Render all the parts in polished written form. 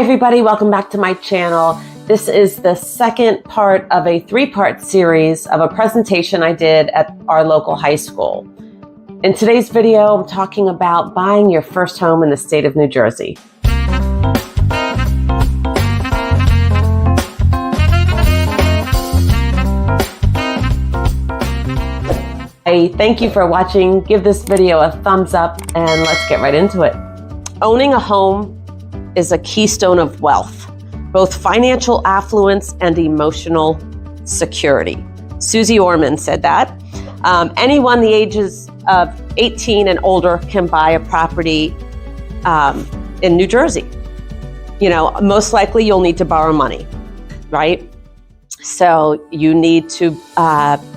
everybody, welcome back to my channel. This is the second part of a three-part series of a presentation I did at our local high school. In today's video, I'm talking about buying your first home in the state of New Jersey. Thank you for watching. Give this video a thumbs up and let's get right into it. Owning a home is a keystone of wealth, both financial affluence and emotional security. Susie Orman said that. Anyone the ages of 18 and older can buy a property in New Jersey. You know, most likely you'll need to borrow money, right? So you need to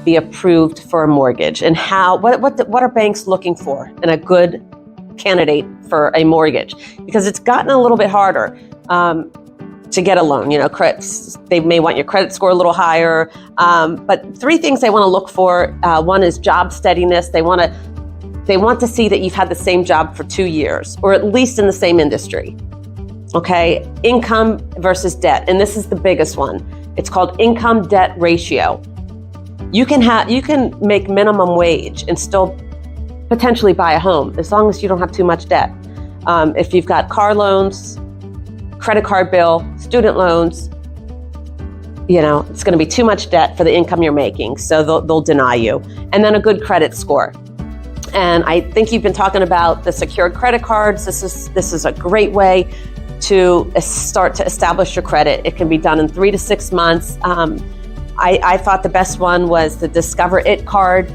be approved for a mortgage. And what are banks looking for in a good candidate for a mortgage? Because it's gotten a little bit harder to get a loan. You know, they may want your credit score a little higher. But three things they want to look for. One is job steadiness. They want to see that you've had the same job for 2 years, or at least in the same industry. Okay, income versus debt, and this is the biggest one. It's called income debt ratio. You can make minimum wage and still potentially buy a home as long as you don't have too much debt. If you've got car loans, credit card bill, student loans, you know, it's going to be too much debt for the income you're making, so they'll deny you. And then a good credit score. And I think you've been talking about the secured credit cards. This is a great way to start to establish your credit. It can be done in 3 to 6 months. I thought the best one was the Discover It card.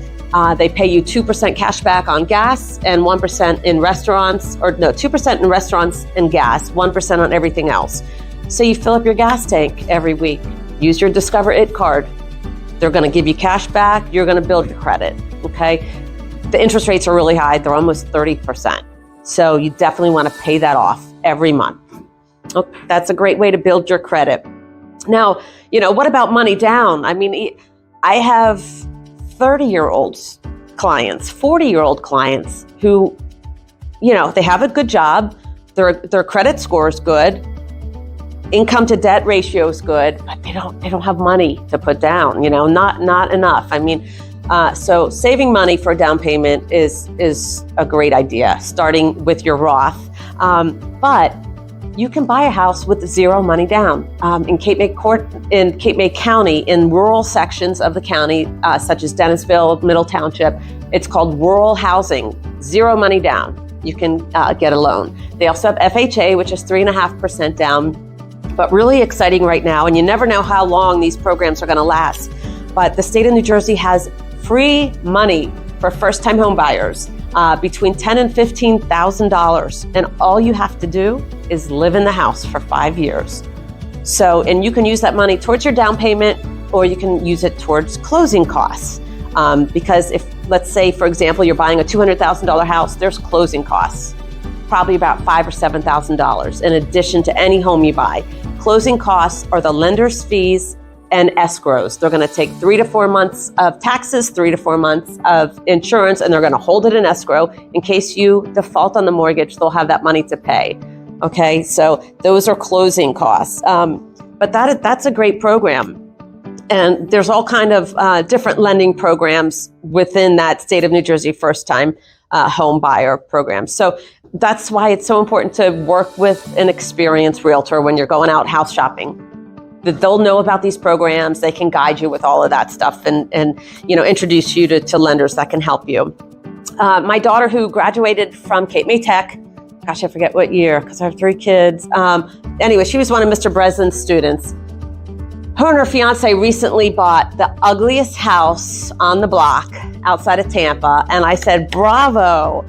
They pay you 2% cash back on gas and 1% in restaurants, or no, 2% in restaurants and gas, 1% on everything else. So you fill up your gas tank every week, use your Discover It card. They're gonna give you cash back, you're gonna build your credit, okay? The interest rates are really high, they're almost 30%. So you definitely wanna pay that off every month. Okay, that's a great way to build your credit. Now, you know, what about money down? I mean, I have 30-year-old clients, 40-year-old clients who, you know, they have a good job, their credit score is good, income to debt ratio is good, but they don't have money to put down, you know, not enough. I mean, so saving money for a down payment is a great idea, starting with your Roth. But you can buy a house with zero money down. In Cape May County, in rural sections of the county, such as Dennisville, Middle Township, it's called rural housing, zero money down. You can get a loan. They also have FHA, which is 3.5% down, but really exciting right now, and you never know how long these programs are gonna last. But the state of New Jersey has free money for first-time home buyers, between $10,000 and $15,000, and all you have to do is live in the house for 5 years. So, and you can use that money towards your down payment, or you can use it towards closing costs. Because if, let's say, for example, you're buying a $200,000 house, there's closing costs, probably about $5,000 or $7,000 in addition to any home you buy. Closing costs are the lender's fees and escrows. They're gonna take 3 to 4 months of taxes, 3 to 4 months of insurance, and they're gonna hold it in escrow. In case you default on the mortgage, they'll have that money to pay. Okay, so those are closing costs. But that's a great program. And there's all kind of different lending programs within that state of New Jersey first-time home buyer program. So that's why it's so important to work with an experienced realtor when you're going out house shopping. That they'll know about these programs, they can guide you with all of that stuff and you know, introduce you to lenders that can help you. My daughter, who graduated from Cape May Tech, gosh, I forget what year, because I have 3 kids. Anyway, she was one of Mr. Breslin's students. Her and her fiance recently bought the ugliest house on the block outside of Tampa, and I said, bravo.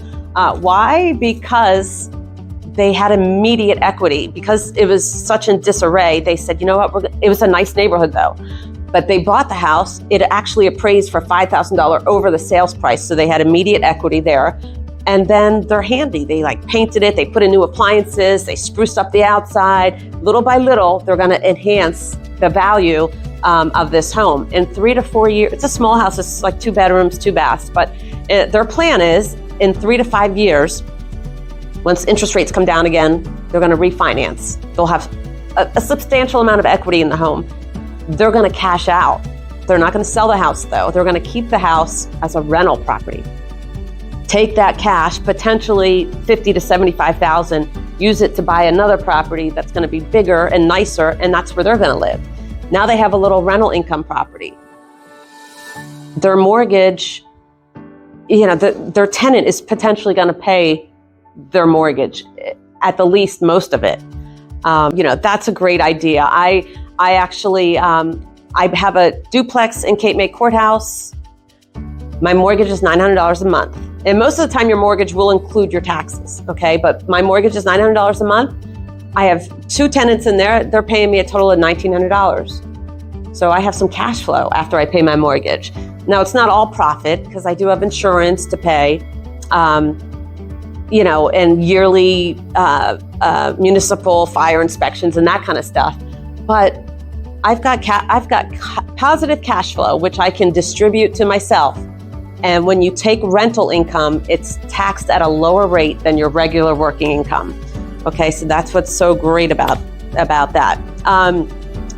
Why? Because they had immediate equity. Because it was such in disarray, they said, you know what, it was a nice neighborhood though. But they bought the house, it actually appraised for $5,000 over the sales price, so they had immediate equity there. And then they're handy. They like painted it, they put in new appliances, they spruced up the outside. Little by little, they're gonna enhance the value of this home. In 3 to 4 years, it's a small house, it's like 2 bedrooms, 2 baths, but their plan is in 3 to 5 years, Once interest rates come down again, they're going to refinance. They'll have a substantial amount of equity in the home. They're going to cash out. They're not going to sell the house though. They're going to keep the house as a rental property. Take that cash, potentially $50,000 to $75,000, use it to buy another property that's going to be bigger and nicer, and that's where they're going to live. Now they have a little rental income property. Their mortgage, their tenant is potentially going to pay their mortgage, at the least most of it. That's a great idea. I actually, I have a duplex in Cape May Courthouse. My mortgage is $900 a month. And most of the time your mortgage will include your taxes, okay? But my mortgage is $900 a month. I have 2 tenants in there. They're paying me a total of $1,900. So I have some cash flow after I pay my mortgage. Now it's not all profit because I do have insurance to pay, and yearly municipal fire inspections and that kind of stuff. But I've got positive cash flow, which I can distribute to myself. And when you take rental income, it's taxed at a lower rate than your regular working income. Okay, so that's what's so great about that.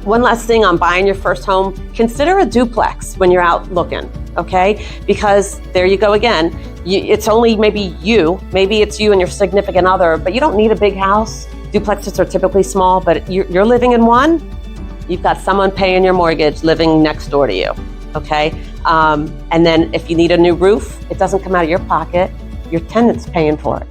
One last thing on buying your first home, consider a duplex when you're out looking, okay? Because there you go again. It's only maybe it's you and your significant other, but you don't need a big house. Duplexes are typically small, but you're living in one. You've got someone paying your mortgage living next door to you, okay? And then if you need a new roof, it doesn't come out of your pocket. Your tenant's paying for it.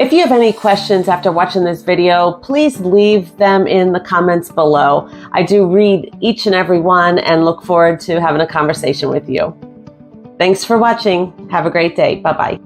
If you have any questions after watching this video, please leave them in the comments below. I do read each and every one and look forward to having a conversation with you. Thanks for watching. Have a great day. Bye-bye.